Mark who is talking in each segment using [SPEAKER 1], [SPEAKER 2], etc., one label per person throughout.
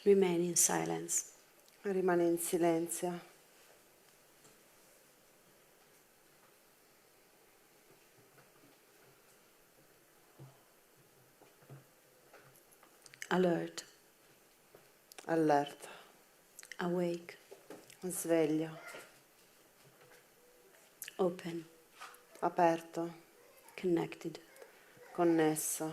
[SPEAKER 1] Remain in silence.
[SPEAKER 2] Rimani in silenzio.
[SPEAKER 1] Alert.
[SPEAKER 2] Allerta.
[SPEAKER 1] Awake.
[SPEAKER 2] Sveglio.
[SPEAKER 1] Open.
[SPEAKER 2] Aperto.
[SPEAKER 1] Connected.
[SPEAKER 2] Connesso.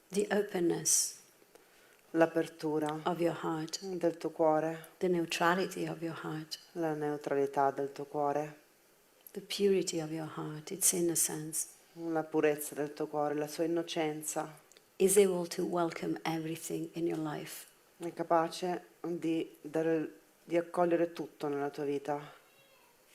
[SPEAKER 1] The openness
[SPEAKER 2] L'apertura
[SPEAKER 1] of your heart,
[SPEAKER 2] del tuo cuore,
[SPEAKER 1] the neutrality of your heart,
[SPEAKER 2] la neutralità del tuo cuore,
[SPEAKER 1] the purity of your heart, its innocence,
[SPEAKER 2] la purezza del tuo cuore, la sua innocenza,
[SPEAKER 1] is able to welcome everything in your life.
[SPEAKER 2] è capace di accogliere tutto nella tua vita,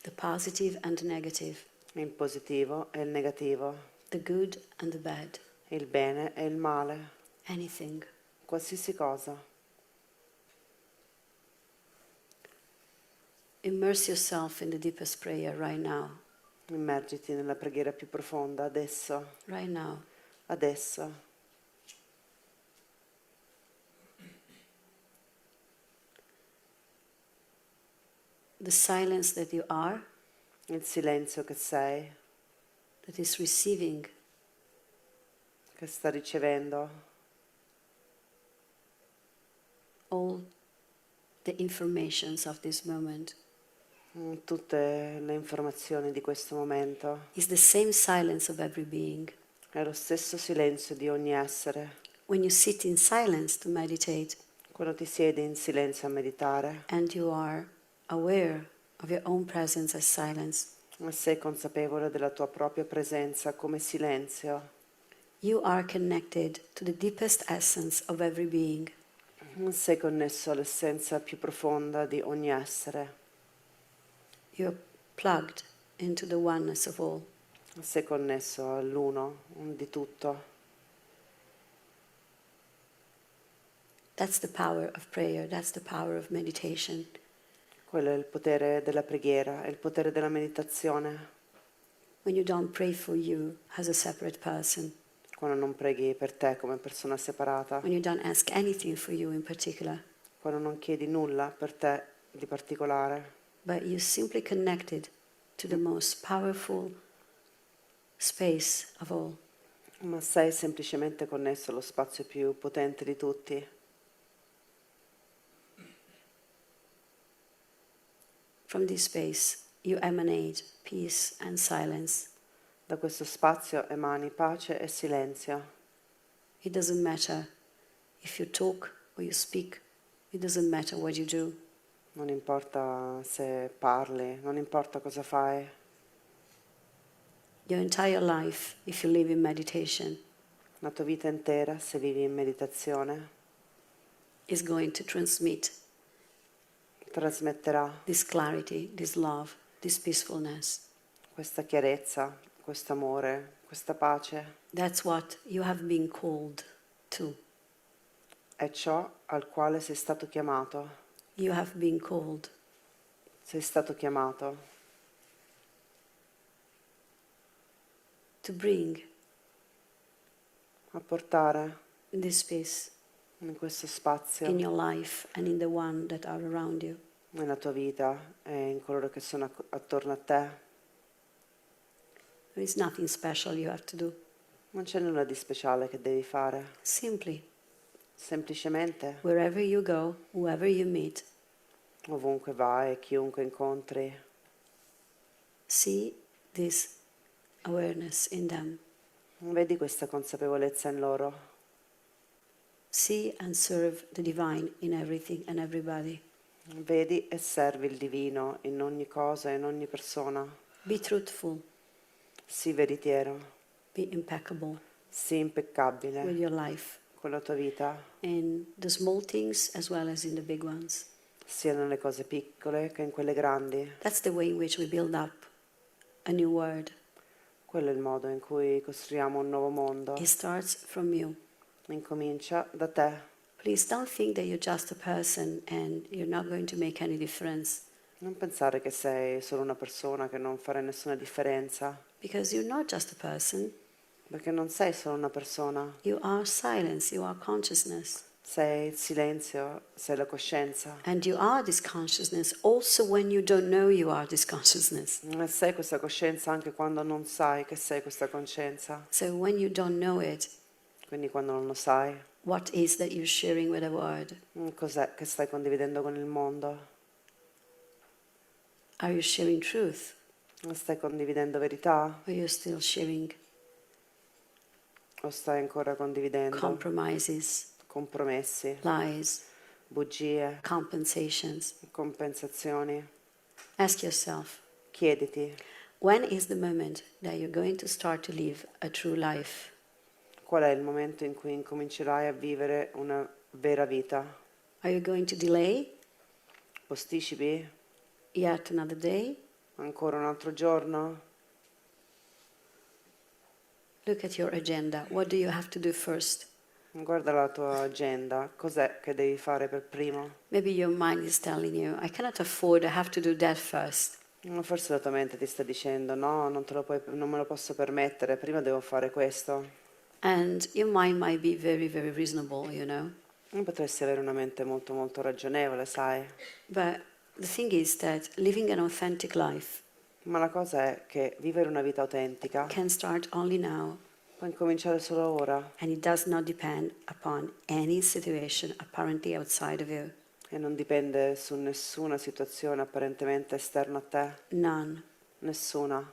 [SPEAKER 1] The positive and negative,
[SPEAKER 2] il positivo e il negativo,
[SPEAKER 1] the good and the bad,
[SPEAKER 2] il bene e il male,
[SPEAKER 1] anything.
[SPEAKER 2] qualsiasi cosa.
[SPEAKER 1] Immerse yourself in the deepest prayer right now.
[SPEAKER 2] Immergiti nella preghiera più profonda adesso,
[SPEAKER 1] Right now.
[SPEAKER 2] adesso.
[SPEAKER 1] The silence that you are,
[SPEAKER 2] Il silenzio che sei,
[SPEAKER 1] that is receiving
[SPEAKER 2] che sta ricevendo
[SPEAKER 1] all the informations of this moment,
[SPEAKER 2] tutte le informazioni di questo momento.
[SPEAKER 1] is the same silence of every being.
[SPEAKER 2] È lo stesso silenzio di ogni essere.
[SPEAKER 1] When you sit in silence to meditate
[SPEAKER 2] Quando ti siedi in silenzio a meditare
[SPEAKER 1] and you are aware of your own presence as silence,
[SPEAKER 2] e sei consapevole della tua propria presenza come silenzio,
[SPEAKER 1] you are connected to the deepest essence of every being.
[SPEAKER 2] sei connesso all'essenza più profonda di ogni essere.
[SPEAKER 1] You're plugged into the oneness of all.
[SPEAKER 2] Sei connesso all'uno di tutto.
[SPEAKER 1] That's the power of prayer, that's the power of meditation.
[SPEAKER 2] Quello è il potere della preghiera, è il potere della meditazione.
[SPEAKER 1] When you don't pray for you as a separate person,
[SPEAKER 2] Quando non preghi per te come persona separata,
[SPEAKER 1] when you don't ask anything for you in particular,
[SPEAKER 2] quando non chiedi nulla per te di particolare,
[SPEAKER 1] but you're simply connected to the most powerful space of all.
[SPEAKER 2] ma sei semplicemente connesso allo spazio più potente di tutti.
[SPEAKER 1] From this space, you emanate peace and silence.
[SPEAKER 2] Da questo spazio emani pace e silenzio.
[SPEAKER 1] It doesn't matter if you talk or you speak. It doesn't matter what you do.
[SPEAKER 2] Non importa se parli, non importa cosa fai.
[SPEAKER 1] Your entire life, if you live in meditation,
[SPEAKER 2] La tua vita intera, se vivi in meditazione,
[SPEAKER 1] is going to transmit
[SPEAKER 2] trasmetterà
[SPEAKER 1] this clarity, this love, this peacefulness.
[SPEAKER 2] questa chiarezza, questo amore, questa pace.
[SPEAKER 1] That's what you have been called to.
[SPEAKER 2] È ciò al quale sei stato chiamato.
[SPEAKER 1] You have been called
[SPEAKER 2] Sei stato chiamato
[SPEAKER 1] to bring
[SPEAKER 2] a portare
[SPEAKER 1] this peace
[SPEAKER 2] in questo spazio,
[SPEAKER 1] in your life and in the one that are around you.
[SPEAKER 2] nella tua vita e in coloro che sono attorno a te.
[SPEAKER 1] There is nothing special you have to do.
[SPEAKER 2] Non c'è nulla di speciale che devi fare.
[SPEAKER 1] Simply,
[SPEAKER 2] Semplicemente,
[SPEAKER 1] wherever you go, whoever you meet,
[SPEAKER 2] ovunque vai, chiunque incontri,
[SPEAKER 1] see this awareness in them.
[SPEAKER 2] vedi questa consapevolezza in loro.
[SPEAKER 1] See and serve the divine in everything and everybody.
[SPEAKER 2] Vedi e servi il divino in ogni cosa e in ogni persona.
[SPEAKER 1] Be truthful,
[SPEAKER 2] Sii veritiero,
[SPEAKER 1] be impeccable
[SPEAKER 2] sii
[SPEAKER 1] with
[SPEAKER 2] impeccabile
[SPEAKER 1] your life,
[SPEAKER 2] con la tua vita,
[SPEAKER 1] in the small things as well as in the big ones.
[SPEAKER 2] sia nelle cose piccole che in quelle grandi.
[SPEAKER 1] That's the way in which we build up a new world.
[SPEAKER 2] Quello è il modo in cui costruiamo un nuovo mondo.
[SPEAKER 1] It starts from you.
[SPEAKER 2] Incomincia da te.
[SPEAKER 1] Please don't think that you're just a person and you're not going to make any difference.
[SPEAKER 2] Non pensare che sei solo una persona, che non farai nessuna differenza,
[SPEAKER 1] Because you're not just a person.
[SPEAKER 2] perché non sei solo una persona.
[SPEAKER 1] You are silence, you are consciousness.
[SPEAKER 2] Sei il silenzio, sei la coscienza.
[SPEAKER 1] And you are this consciousness also when you don't know you are this consciousness.
[SPEAKER 2] E sei questa coscienza anche quando non sai che sei questa coscienza.
[SPEAKER 1] So when you don't know it,
[SPEAKER 2] Quindi quando non lo sai,
[SPEAKER 1] what is that you're sharing with the world?
[SPEAKER 2] cos'è che stai condividendo con il mondo?
[SPEAKER 1] Are you sharing truth?
[SPEAKER 2] Stai condividendo verità
[SPEAKER 1] Or you're still sharing
[SPEAKER 2] o stai ancora condividendo
[SPEAKER 1] compromises,
[SPEAKER 2] compromessi,
[SPEAKER 1] lies,
[SPEAKER 2] bugie,
[SPEAKER 1] compensations?
[SPEAKER 2] compensazioni?
[SPEAKER 1] Ask yourself,
[SPEAKER 2] Chiediti,
[SPEAKER 1] when is the moment that you're going to start to live a true life?
[SPEAKER 2] qual è il momento in cui incomincerai a vivere una vera vita?
[SPEAKER 1] Are you going to delay
[SPEAKER 2] Posticipi?
[SPEAKER 1] yet another day?
[SPEAKER 2] Ancora un altro giorno?
[SPEAKER 1] Look at your agenda. What do you have to do first?
[SPEAKER 2] Guarda la tua agenda, cos'è che devi fare per primo?
[SPEAKER 1] Maybe your mind is telling you, I cannot afford, I have to do that first.
[SPEAKER 2] Forse la tua mente ti sta dicendo no, non me lo posso permettere, prima devo fare questo.
[SPEAKER 1] And your mind might be very, very reasonable, you know.
[SPEAKER 2] Potresti avere una mente molto molto ragionevole, sai?
[SPEAKER 1] But the thing is that living an authentic life
[SPEAKER 2] Ma la cosa è che vivere una vita autentica
[SPEAKER 1] can start only now,
[SPEAKER 2] può incominciare solo ora
[SPEAKER 1] and it does not depend upon any situation apparently outside of you.
[SPEAKER 2] e non dipende su nessuna situazione apparentemente esterna a te,
[SPEAKER 1] None.
[SPEAKER 2] nessuna,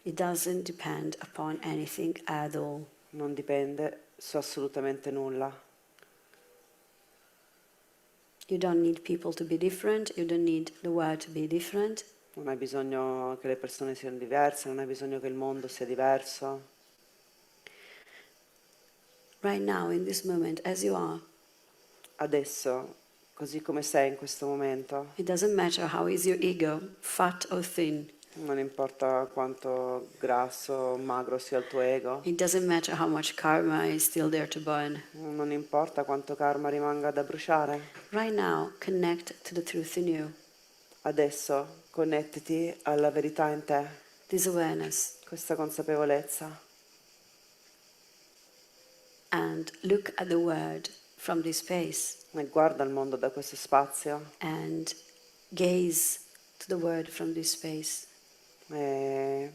[SPEAKER 1] It doesn't depend upon anything at all.
[SPEAKER 2] non dipende su assolutamente nulla.
[SPEAKER 1] You don't need people to be different, you don't need the world to be different.
[SPEAKER 2] Non hai bisogno che le persone siano diverse, non hai bisogno che il mondo sia diverso.
[SPEAKER 1] Right now, in this moment, as you are,
[SPEAKER 2] Adesso, così come sei in questo momento,
[SPEAKER 1] it doesn't matter how is your ego, fat or thin.
[SPEAKER 2] non importa quanto grasso o magro sia il tuo ego,
[SPEAKER 1] It doesn't matter how much karma is still there to burn.
[SPEAKER 2] non importa quanto karma rimanga da bruciare.
[SPEAKER 1] Right now, connect to the truth in you,
[SPEAKER 2] Adesso connettiti alla verità in te,
[SPEAKER 1] this awareness,
[SPEAKER 2] questa consapevolezza,
[SPEAKER 1] and look at the world from this space
[SPEAKER 2] e guarda il mondo da questo spazio
[SPEAKER 1] and gaze to the world from this space.
[SPEAKER 2] e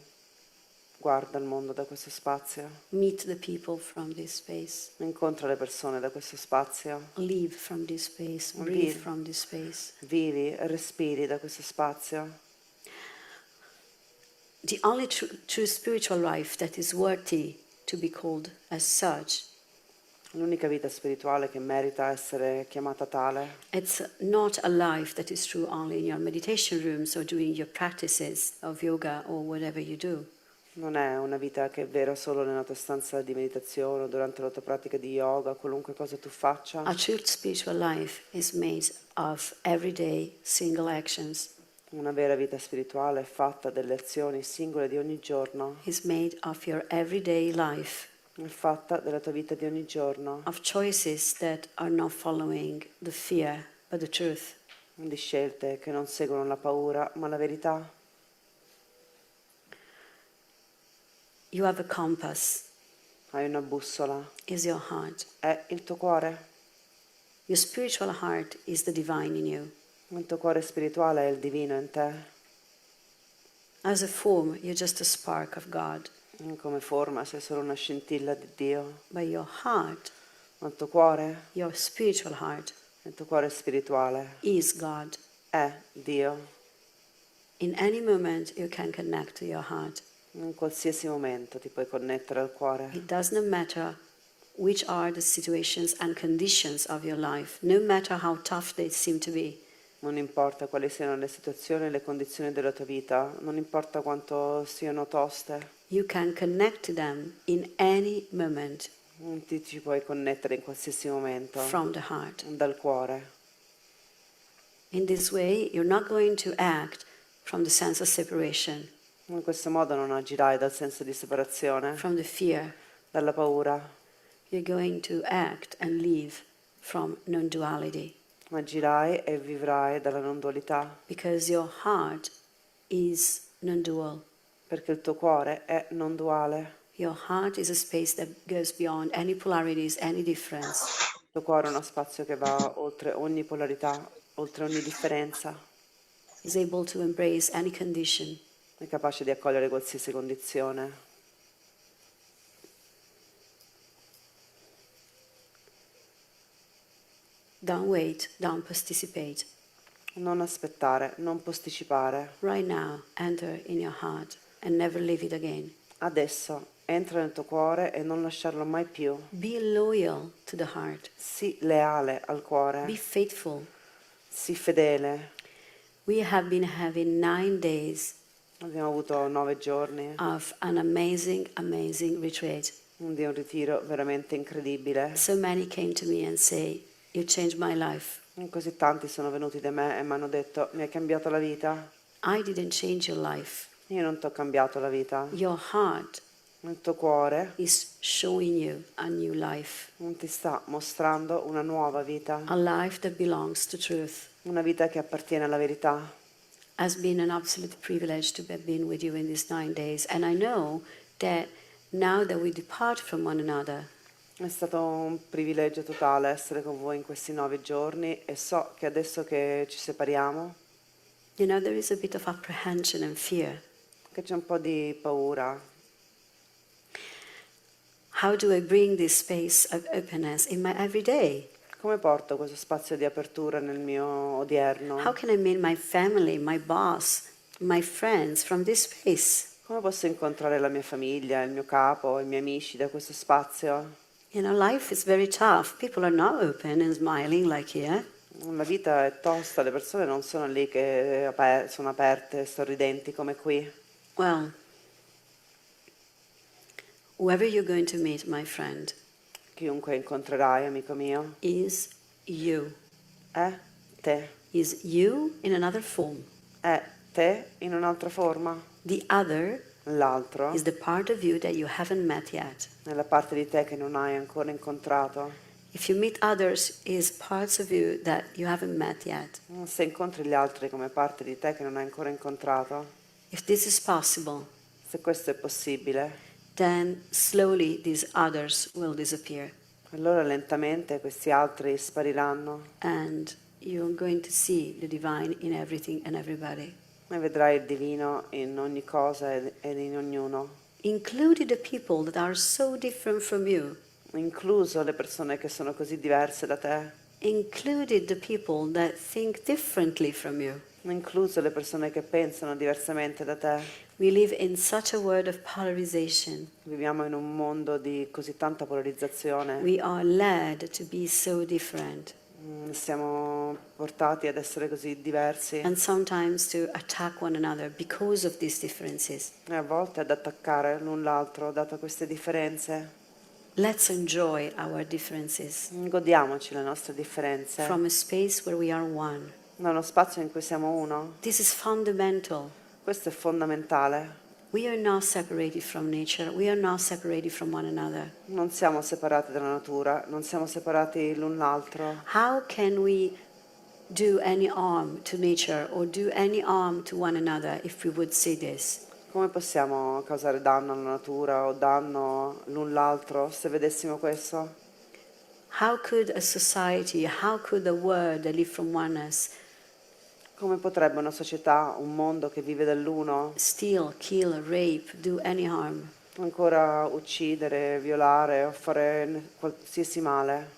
[SPEAKER 2] guarda il mondo da questo spazio,
[SPEAKER 1] Meet the people from this space.
[SPEAKER 2] incontra le persone da questo spazio,
[SPEAKER 1] Live from this space.
[SPEAKER 2] Live.
[SPEAKER 1] Breathe from this space.
[SPEAKER 2] vivi e respiri da questo spazio.
[SPEAKER 1] The only true spiritual life that is worthy to be called as such,
[SPEAKER 2] L'unica vita spirituale che merita essere chiamata tale
[SPEAKER 1] it's not a life that is true only in your meditation rooms or doing your practices of yoga or whatever you do.
[SPEAKER 2] non è una vita che è vera solo nella tua stanza di meditazione o durante la tua pratica di yoga, qualunque cosa tu faccia.
[SPEAKER 1] A true spiritual life is made of everyday single actions,
[SPEAKER 2] Una vera vita spirituale è fatta delle azioni singole di ogni giorno,
[SPEAKER 1] is made of your everyday life,
[SPEAKER 2] è fatta della tua vita di ogni giorno,
[SPEAKER 1] of choices that are not following the fear but the truth.
[SPEAKER 2] di scelte che non seguono la paura ma la verità.
[SPEAKER 1] You have a compass,
[SPEAKER 2] Hai una bussola,
[SPEAKER 1] is your heart.
[SPEAKER 2] è il tuo cuore.
[SPEAKER 1] Your spiritual heart is the divine in you.
[SPEAKER 2] Il tuo cuore spirituale è il divino in te.
[SPEAKER 1] As a form, you're just a spark of God.
[SPEAKER 2] Come forma sei solo una scintilla di Dio.
[SPEAKER 1] But your heart,
[SPEAKER 2] Ma il tuo cuore,
[SPEAKER 1] your spiritual heart,
[SPEAKER 2] il tuo cuore spirituale
[SPEAKER 1] is God.
[SPEAKER 2] è Dio.
[SPEAKER 1] In any moment, you can connect to your heart.
[SPEAKER 2] In qualsiasi momento ti puoi connettere al cuore.
[SPEAKER 1] It does not matter which are the situations and conditions of your life, no matter how tough they seem to be.
[SPEAKER 2] Non importa quali siano le situazioni e le condizioni della tua vita, non importa quanto siano toste,
[SPEAKER 1] You can connect to them in any moment
[SPEAKER 2] ti ci puoi connettere in qualsiasi momento
[SPEAKER 1] from the heart.
[SPEAKER 2] dal cuore.
[SPEAKER 1] In this way, you're not going to act from the sense of separation,
[SPEAKER 2] In questo modo non agirai dal senso di separazione,
[SPEAKER 1] from the fear.
[SPEAKER 2] dalla paura,
[SPEAKER 1] You're going to act and live from non-duality.
[SPEAKER 2] ma agirai e vivrai dalla non dualità,
[SPEAKER 1] Because your heart is non-dual.
[SPEAKER 2] perché il tuo cuore è non duale.
[SPEAKER 1] Your heart is a space that goes beyond any polarities, any difference.
[SPEAKER 2] Il tuo cuore è uno spazio che va oltre ogni polarità, oltre ogni differenza,
[SPEAKER 1] Is able to embrace any condition.
[SPEAKER 2] è capace di accogliere qualsiasi condizione.
[SPEAKER 1] Don't wait, don't participate.
[SPEAKER 2] Non aspettare, non posticipare.
[SPEAKER 1] Right now, enter in your heart and never leave it again.
[SPEAKER 2] Adesso entra nel tuo cuore e non lasciarlo mai più.
[SPEAKER 1] Be loyal to the heart.
[SPEAKER 2] Sii leale al
[SPEAKER 1] Be
[SPEAKER 2] cuore,
[SPEAKER 1] faithful.
[SPEAKER 2] sii fedele.
[SPEAKER 1] We have been having 9 days
[SPEAKER 2] Abbiamo avuto 9 giorni
[SPEAKER 1] of an amazing, amazing retreat.
[SPEAKER 2] di un ritiro veramente incredibile.
[SPEAKER 1] So many came to me and say, "You changed my life."
[SPEAKER 2] Così tanti sono venuti da me e mi hanno detto: mi hai cambiato la vita.
[SPEAKER 1] I didn't change your life.
[SPEAKER 2] Io non ti ho cambiato la vita.
[SPEAKER 1] Your heart
[SPEAKER 2] Il tuo cuore
[SPEAKER 1] is showing you a new life,
[SPEAKER 2] non ti sta mostrando una nuova vita,
[SPEAKER 1] a life that belongs to truth.
[SPEAKER 2] una vita che appartiene alla verità.
[SPEAKER 1] Has been an absolute privilege to have been with you in these 9 days, and I know that now that we depart from one another,
[SPEAKER 2] È stato un privilegio totale essere con voi in questi 9 giorni e so che adesso che ci separiamo,
[SPEAKER 1] you know, there is a bit of apprehension and fear.
[SPEAKER 2] che c'è un po' di paura.
[SPEAKER 1] How do I bring this space of openness in my everyday?
[SPEAKER 2] Come porto questo spazio di apertura nel mio odierno?
[SPEAKER 1] How can I meet my family, my boss, my friends from this space?
[SPEAKER 2] Come posso incontrare la mia famiglia, il mio capo, i miei amici da questo spazio?
[SPEAKER 1] You know, life is very tough. People are not open and smiling like here.
[SPEAKER 2] La vita è tosta, le persone non sono lì che sono aperte, sorridenti come qui.
[SPEAKER 1] Well, whoever you're going to meet, my friend,
[SPEAKER 2] Chiunque incontrerai, amico mio,
[SPEAKER 1] is you.
[SPEAKER 2] è te.
[SPEAKER 1] Is you in another form.
[SPEAKER 2] È te in un'altra forma.
[SPEAKER 1] The other
[SPEAKER 2] L'altro
[SPEAKER 1] is the part of you that you haven't met yet.
[SPEAKER 2] è la parte di te che non hai ancora incontrato.
[SPEAKER 1] If you meet others, is parts of you that you haven't met yet.
[SPEAKER 2] Se incontri gli altri come parte di te che non hai ancora incontrato,
[SPEAKER 1] If this is possible,
[SPEAKER 2] se questo è possibile,
[SPEAKER 1] then slowly these others will disappear.
[SPEAKER 2] allora lentamente questi altri spariranno
[SPEAKER 1] And you're going to see the divine in everything and everybody.
[SPEAKER 2] e vedrai il divino in ogni cosa ed in ognuno,
[SPEAKER 1] Including the people that are so different from you.
[SPEAKER 2] incluso le persone che sono così diverse da te,
[SPEAKER 1] Included the people that think differently from you.
[SPEAKER 2] incluso le persone che pensano diversamente da te.
[SPEAKER 1] We live in such a world of polarization.
[SPEAKER 2] Viviamo in un mondo di così tanta polarizzazione.
[SPEAKER 1] We are led to be so different
[SPEAKER 2] Siamo portati ad essere così diversi
[SPEAKER 1] and sometimes to attack one another because of these differences.
[SPEAKER 2] e a volte ad attaccare l'un l'altro, dato queste differenze.
[SPEAKER 1] Let's enjoy our differences
[SPEAKER 2] Godiamoci le nostre differenze,
[SPEAKER 1] from a space where we are one.
[SPEAKER 2] da uno spazio in cui siamo uno.
[SPEAKER 1] This is fundamental.
[SPEAKER 2] Questo è fondamentale.
[SPEAKER 1] We are not separated from nature. We are not separated from one another.
[SPEAKER 2] Non siamo separati dalla natura, non siamo separati l'un l'altro.
[SPEAKER 1] How can we do any harm to nature or do any harm to one another if we would see this?
[SPEAKER 2] Come possiamo causare danno alla natura o danno l'un l'altro se vedessimo questo?
[SPEAKER 1] How could a society, how could a world that live from oneness
[SPEAKER 2] Come potrebbe una società, un mondo che vive dall'uno,
[SPEAKER 1] steal, kill, rape, do any harm?
[SPEAKER 2] ancora uccidere, violare o fare qualsiasi male?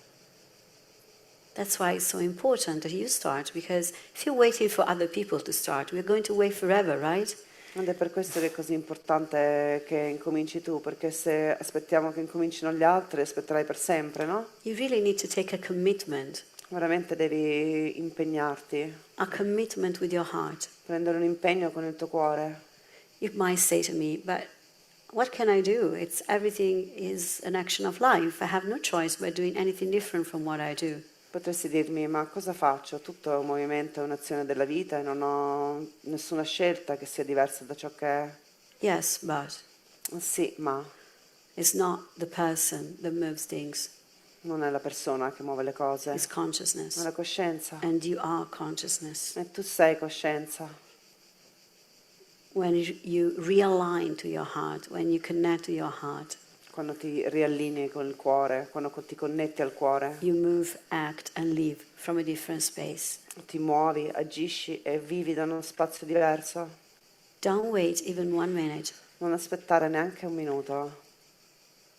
[SPEAKER 1] That's why it's so important that you start, because if you're waiting for other people to start, we're going to wait forever, right?
[SPEAKER 2] Ed è per questo che è così importante che incominci tu, perché se aspettiamo che incomincino gli altri, aspetterai per sempre, no?
[SPEAKER 1] You really need to take a commitment
[SPEAKER 2] Veramente devi impegnarti,
[SPEAKER 1] a commitment with your heart.
[SPEAKER 2] prendere un impegno con il tuo cuore.
[SPEAKER 1] You might say to me, but what can I do? It's everything is an action of life. I have no choice but doing anything different from what I do.
[SPEAKER 2] Potresti dirmi, ma cosa faccio? Tutto è un movimento, è un'azione della vita e non ho nessuna scelta che sia diversa da ciò che è.
[SPEAKER 1] Yes, but
[SPEAKER 2] Sì, ma
[SPEAKER 1] it's not the person that moves things.
[SPEAKER 2] Non è la persona che muove le cose,
[SPEAKER 1] it's
[SPEAKER 2] è
[SPEAKER 1] consciousness.
[SPEAKER 2] la coscienza.
[SPEAKER 1] And you are consciousness.
[SPEAKER 2] E tu sei coscienza.
[SPEAKER 1] When you realign to your heart, when you connect to your heart,
[SPEAKER 2] Quando ti riallinei con il cuore, quando ti connetti al cuore,
[SPEAKER 1] you move, act, and live from a different space.
[SPEAKER 2] ti muovi, agisci e vivi da uno spazio diverso.
[SPEAKER 1] Don't wait even 1 minute.
[SPEAKER 2] Non aspettare neanche un minuto.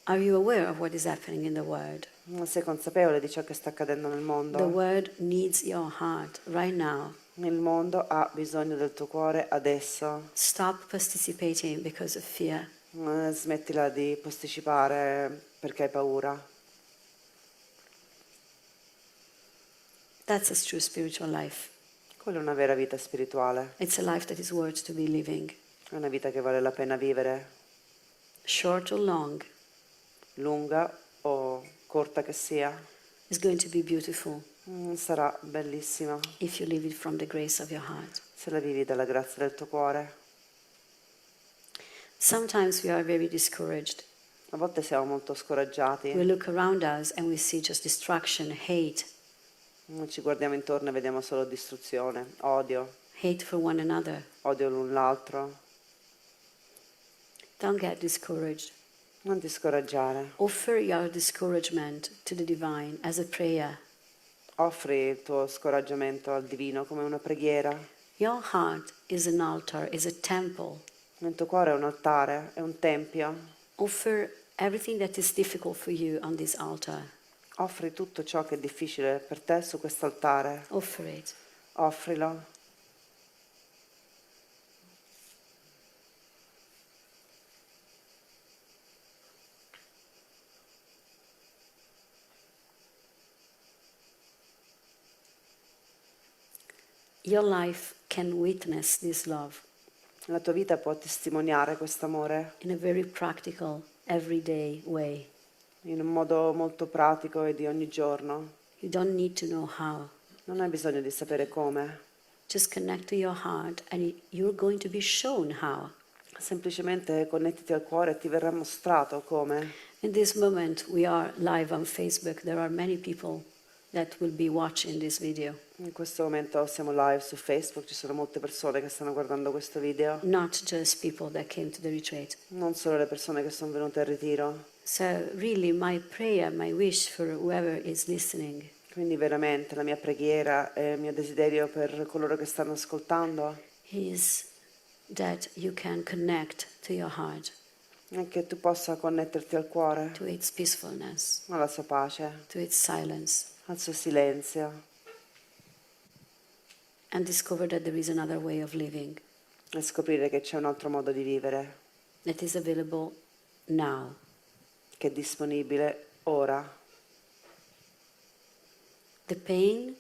[SPEAKER 1] Are you aware of what is happening in the world?
[SPEAKER 2] Non sei consapevole di ciò che sta accadendo nel
[SPEAKER 1] The
[SPEAKER 2] mondo.
[SPEAKER 1] world needs your heart right now.
[SPEAKER 2] Il mondo ha bisogno del tuo cuore adesso.
[SPEAKER 1] Stop participating because of fear.
[SPEAKER 2] Smettila di posticipare perché hai paura.
[SPEAKER 1] That's a true spiritual life.
[SPEAKER 2] Quella è una vera vita spirituale.
[SPEAKER 1] It's a life that is worth to be living.
[SPEAKER 2] È una vita che vale la pena vivere,
[SPEAKER 1] Short or long,
[SPEAKER 2] lunga o corta che sia.
[SPEAKER 1] is going to be beautiful
[SPEAKER 2] Sarà bellissima
[SPEAKER 1] if you live it from the grace of your heart.
[SPEAKER 2] se la vivi dalla grazia del tuo cuore.
[SPEAKER 1] Sometimes we are very discouraged.
[SPEAKER 2] A volte siamo molto scoraggiati.
[SPEAKER 1] We look around us and we see just destruction, hate,
[SPEAKER 2] Ci guardiamo intorno e vediamo solo distruzione, odio,
[SPEAKER 1] hate for one another.
[SPEAKER 2] odio l'un l'altro.
[SPEAKER 1] Don't get discouraged.
[SPEAKER 2] Non ti scoraggiare.
[SPEAKER 1] Offer your discouragement to the divine as a prayer.
[SPEAKER 2] Offri il tuo scoraggiamento al divino come una preghiera.
[SPEAKER 1] Your heart is an altar, is a temple.
[SPEAKER 2] Il tuo cuore è un altare, è un tempio.
[SPEAKER 1] Offer everything that is difficult for you on this altar.
[SPEAKER 2] Offri tutto ciò che è difficile per te su quest'altare.
[SPEAKER 1] Offer it.
[SPEAKER 2] Offrilo.
[SPEAKER 1] Your life can witness this love
[SPEAKER 2] La tua vita può testimoniare quest'amore
[SPEAKER 1] in a very practical, everyday way.
[SPEAKER 2] in un modo molto pratico e di ogni giorno.
[SPEAKER 1] You don't need to know how.
[SPEAKER 2] Non hai bisogno di sapere come.
[SPEAKER 1] Just connect to your heart and you're going to be shown how.
[SPEAKER 2] Semplicemente connettiti al cuore e ti verrà mostrato come.
[SPEAKER 1] In this moment, we are live on Facebook. There are many people that will be watching this video.
[SPEAKER 2] In questo momento siamo live su Facebook, ci sono molte persone che stanno guardando questo video.
[SPEAKER 1] Not just people that came to the retreat.
[SPEAKER 2] Non solo le persone che sono venute al ritiro.
[SPEAKER 1] So really my prayer, my wish for whoever is listening
[SPEAKER 2] Quindi veramente la mia preghiera e il mio desiderio per coloro che stanno ascoltando
[SPEAKER 1] is that you can connect to your heart,
[SPEAKER 2] è che tu possa connetterti al cuore,
[SPEAKER 1] to its peacefulness,
[SPEAKER 2] alla sua pace,
[SPEAKER 1] to its silence,
[SPEAKER 2] al suo silenzio
[SPEAKER 1] and discover that there is another way of living
[SPEAKER 2] e scoprire che c'è un altro modo di vivere
[SPEAKER 1] that is available now.
[SPEAKER 2] che è disponibile ora.
[SPEAKER 1] The pain,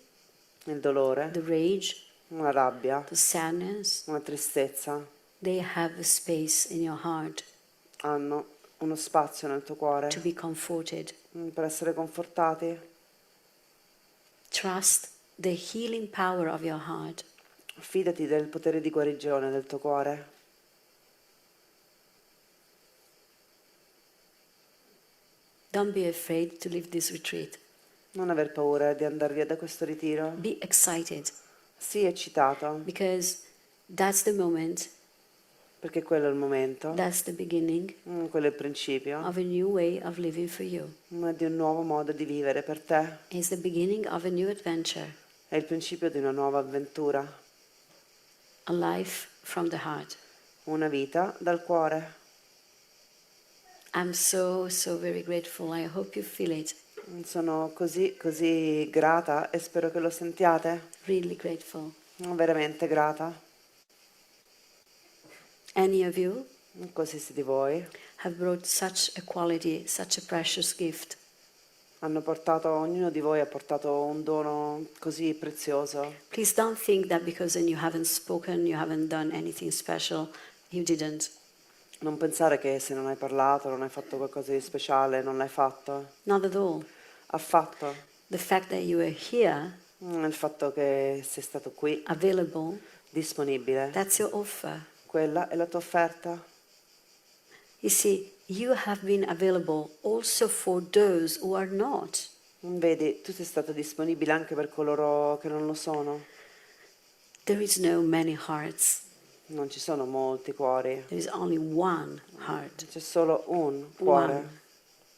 [SPEAKER 2] Il dolore,
[SPEAKER 1] the rage,
[SPEAKER 2] una rabbia,
[SPEAKER 1] the sadness,
[SPEAKER 2] una tristezza
[SPEAKER 1] they have a space in your heart
[SPEAKER 2] hanno uno spazio nel tuo cuore
[SPEAKER 1] to be comforted.
[SPEAKER 2] per essere confortati.
[SPEAKER 1] Trust the healing power of your heart.
[SPEAKER 2] Fidati del potere di guarigione del tuo cuore.
[SPEAKER 1] Don't be afraid to leave this retreat.
[SPEAKER 2] Non aver paura di andare via da questo ritiro.
[SPEAKER 1] Be excited
[SPEAKER 2] Sii eccitato,
[SPEAKER 1] because that's the moment,
[SPEAKER 2] perché quello è il momento,
[SPEAKER 1] that's the beginning
[SPEAKER 2] quello è il principio
[SPEAKER 1] of a new way of living for you.
[SPEAKER 2] di un nuovo modo di vivere per te.
[SPEAKER 1] It's the beginning of a new adventure,
[SPEAKER 2] È il principio di una nuova avventura,
[SPEAKER 1] a life from the heart.
[SPEAKER 2] una vita dal cuore.
[SPEAKER 1] I'm so very grateful. I hope you feel it.
[SPEAKER 2] Sono così grata e spero che lo sentiate.
[SPEAKER 1] Really grateful.
[SPEAKER 2] Veramente grata.
[SPEAKER 1] Any of you
[SPEAKER 2] Qualsiasi di voi
[SPEAKER 1] have brought such a quality, such a precious gift.
[SPEAKER 2] ognuno di voi ha portato un dono così prezioso.
[SPEAKER 1] Please don't think that because you haven't spoken, you haven't done anything special, you didn't.
[SPEAKER 2] Non pensare che se non hai parlato, non hai fatto qualcosa di speciale, non l'hai fatto.
[SPEAKER 1] Not at all.
[SPEAKER 2] Affatto.
[SPEAKER 1] The fact that you are here,
[SPEAKER 2] Il fatto che sei stato qui,
[SPEAKER 1] available,
[SPEAKER 2] disponibile,
[SPEAKER 1] that's your offer.
[SPEAKER 2] quella è la tua offerta.
[SPEAKER 1] You see, you have been available also for those who are not.
[SPEAKER 2] Vedi, tu sei stato disponibile anche per coloro che non lo sono.
[SPEAKER 1] There is no many hearts.
[SPEAKER 2] Non ci sono molti cuori,
[SPEAKER 1] There is only one heart.
[SPEAKER 2] c'è solo un cuore,
[SPEAKER 1] One.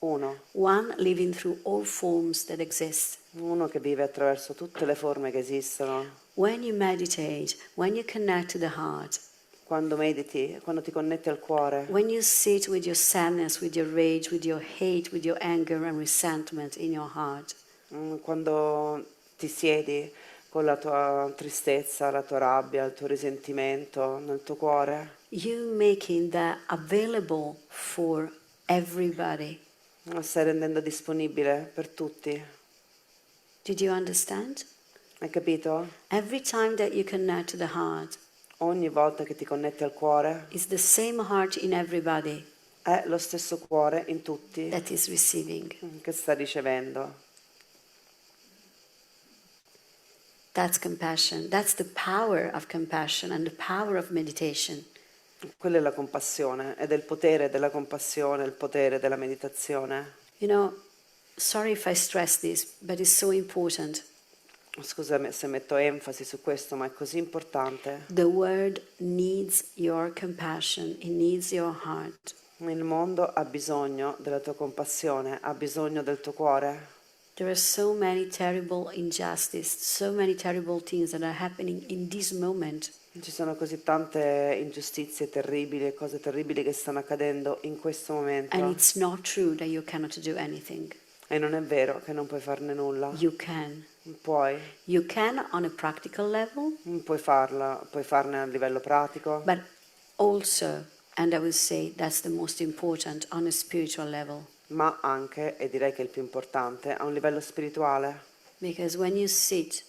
[SPEAKER 2] uno.
[SPEAKER 1] One living through all forms that exist.
[SPEAKER 2] Uno che vive attraverso tutte le forme che esistono.
[SPEAKER 1] When you meditate, when you connect to the heart,
[SPEAKER 2] Quando mediti, quando ti connetti al cuore,
[SPEAKER 1] when you sit with your sadness, with your rage, with your hate, with your anger and resentment in your heart,
[SPEAKER 2] quando ti siedi con la tua tristezza, la tua rabbia, il tuo risentimento nel tuo cuore,
[SPEAKER 1] you making that available for everybody.
[SPEAKER 2] lo stai rendendo disponibile per tutti.
[SPEAKER 1] Did you understand?
[SPEAKER 2] Hai capito?
[SPEAKER 1] Every time that you connect to the heart,
[SPEAKER 2] Ogni volta che ti connetti al cuore,
[SPEAKER 1] it's the same heart in everybody
[SPEAKER 2] è lo stesso cuore in tutti
[SPEAKER 1] that is receiving.
[SPEAKER 2] che sta ricevendo.
[SPEAKER 1] That's compassion. That's the power of compassion and the power of meditation.
[SPEAKER 2] Quella è la compassione, ed è il potere della compassione, il potere della meditazione.
[SPEAKER 1] You know, sorry if I stress this, but it's so important.
[SPEAKER 2] Scusami se metto enfasi su questo, ma è così importante.
[SPEAKER 1] The world needs your compassion, it needs your heart.
[SPEAKER 2] Il mondo ha bisogno della tua compassione, ha bisogno del tuo cuore.
[SPEAKER 1] There are so many terrible injustices, so many terrible things that are happening in this moment.
[SPEAKER 2] Ci sono così tante ingiustizie terribili e cose terribili che stanno accadendo in questo momento.
[SPEAKER 1] And it's not true that you cannot do anything.
[SPEAKER 2] E non è vero che non puoi farne nulla.
[SPEAKER 1] You can.
[SPEAKER 2] Puoi.
[SPEAKER 1] You can on a practical level,
[SPEAKER 2] Puoi farne a livello pratico,
[SPEAKER 1] but also, and I would say that's the most important, on a spiritual level.
[SPEAKER 2] ma anche, e direi che è il più importante, a un livello spirituale.
[SPEAKER 1] Because when you sit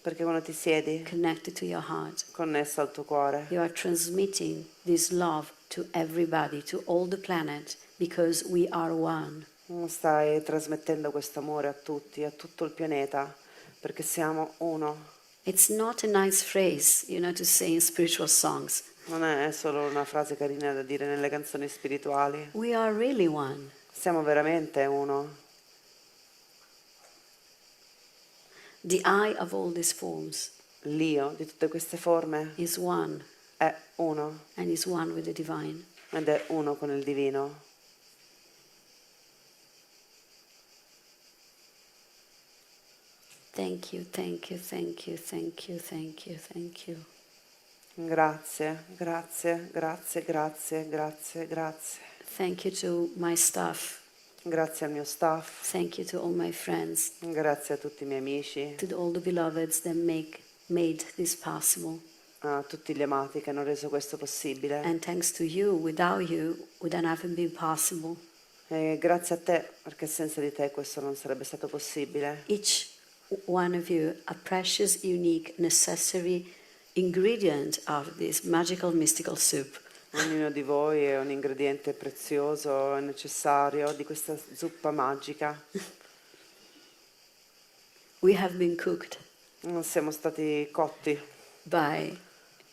[SPEAKER 2] Perché quando ti siedi
[SPEAKER 1] connected to your heart,
[SPEAKER 2] connesso al tuo cuore,
[SPEAKER 1] you are transmitting this love to everybody, to all the planet, because we are one.
[SPEAKER 2] stai trasmettendo questo amore a tutti, a tutto il pianeta, perché siamo uno.
[SPEAKER 1] It's not a nice phrase, to say in spiritual songs.
[SPEAKER 2] Non è solo una frase carina da dire nelle canzoni spirituali.
[SPEAKER 1] We are really one.
[SPEAKER 2] Siamo veramente uno.
[SPEAKER 1] The I of all these forms
[SPEAKER 2] L'io di tutte queste forme
[SPEAKER 1] is one,
[SPEAKER 2] è uno
[SPEAKER 1] and is one with the divine.
[SPEAKER 2] ed è uno con il divino.
[SPEAKER 1] Thank you, thank you, thank you, thank you, thank you, thank you.
[SPEAKER 2] Grazie, grazie, grazie, grazie, grazie, grazie.
[SPEAKER 1] Thank you to my staff.
[SPEAKER 2] Grazie al mio staff,
[SPEAKER 1] Thank you to all my friends,
[SPEAKER 2] grazie a tutti i miei amici,
[SPEAKER 1] to all the beloveds that made this possible.
[SPEAKER 2] a tutti gli amati che hanno reso questo possibile.
[SPEAKER 1] And thanks to you, without you, would not have been possible.
[SPEAKER 2] E grazie a te, perché senza di te questo non sarebbe stato possibile.
[SPEAKER 1] Each one of you, a precious, unique, necessary ingredient of this magical, mystical soup.
[SPEAKER 2] Ognuno di voi è un ingrediente prezioso e necessario di questa zuppa magica.
[SPEAKER 1] We have been cooked
[SPEAKER 2] Siamo stati cotti
[SPEAKER 1] by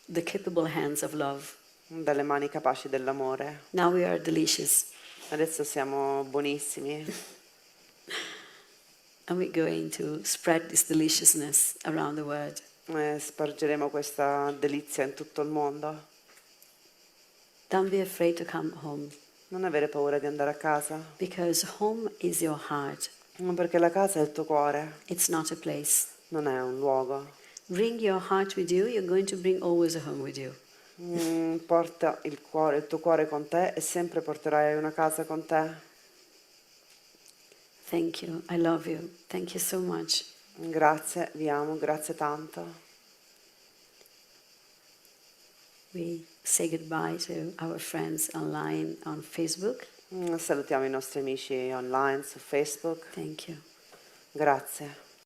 [SPEAKER 1] the capable hands of love.
[SPEAKER 2] dalle mani capaci dell'amore.
[SPEAKER 1] Now we are delicious.
[SPEAKER 2] Adesso siamo buonissimi
[SPEAKER 1] And we're going to spread this deliciousness around the world.
[SPEAKER 2] e spargeremo questa delizia in tutto il mondo.
[SPEAKER 1] Don't be afraid to come home,
[SPEAKER 2] Non avere paura di andare a casa,
[SPEAKER 1] because home is your heart.
[SPEAKER 2] perché la casa è il tuo cuore,
[SPEAKER 1] It's not a place.
[SPEAKER 2] non è un luogo.
[SPEAKER 1] Bring your heart with you. You're going to bring always a home with you.
[SPEAKER 2] Porta il tuo cuore con te e sempre porterai una casa con te.
[SPEAKER 1] Thank you. I love you. Thank you so much.
[SPEAKER 2] Grazie, vi amo, grazie tanto.
[SPEAKER 1] We say goodbye to our friends online on Facebook.
[SPEAKER 2] Salutiamo i nostri amici online su Facebook.
[SPEAKER 1] Thank you.
[SPEAKER 2] Grazie.